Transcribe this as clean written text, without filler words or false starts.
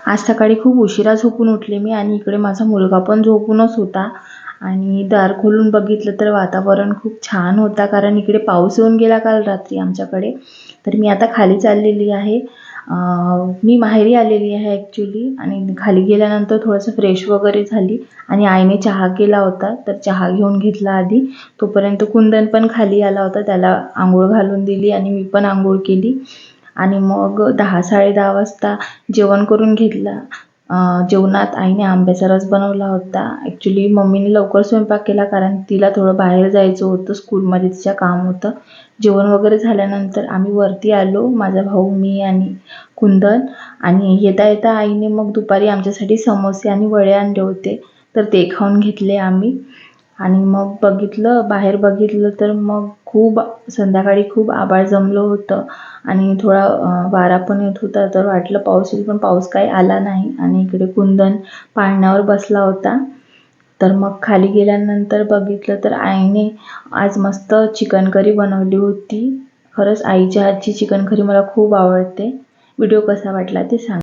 आज सकाळी खूप उशिरा झोपून उठले मी आणि इकडे माझा मुलगा पण झोपूनच होता आणि दार खोलून बघितलं तर वातावरण खूप छान होता, कारण इकडे पाऊस येऊन गेला काल रात्री आमच्याकडे. तर मी आता खाली चाललेली आहे. मी माहेरी आलेली आहे ॲक्च्युली, आणि खाली गेल्यानंतर थोडंसं फ्रेश वगैरे झाली आणि आईने चहा केला होता, तर चहा घेऊन घेतला आधी. तोपर्यंत कुंदन पण खाली आला होता, त्याला आंघोळ घालून दिली आणि मी पण आंघोळ केली आणि मग 10-10:30 वाजता जेवण करून घेतला. जेवणात आईने आंब्याचा रस बनवला होता. ॲक्च्युली मम्मीने लवकर स्वयंपाक केला, कारण तिला थोडं बाहेर जायचं होतं, स्कूलमध्ये तिच्या काम होतं. जेवण वगैरे झाल्यानंतर आम्ही वरती आलो, माझा भाऊ, मी आणि कुंदन. आणि येता येता आईने मग दुपारी आमच्यासाठी समोसे आणि वडे आणले होते, तर ते खाऊन घेतले आम्ही. आणि मग बाहेर बघितलं तर मग संध्याकाळी खूप आभाळ जमलं होतं आणि थोडा वारा पण येत होता, तर वाटलं पाऊस येईल, पण पाऊस काही आला नाही. आणि इकडे कुंदन पाळण्यावर बसला होता. तर मग खाली गेल्यानंतर बघितलं तर आईने आज मस्त चिकन करी बनवली होती. खरंच आईच्या हातची चिकन करी मला खूप आवडते. व्हिडिओ कसा वाटला ते सांगा.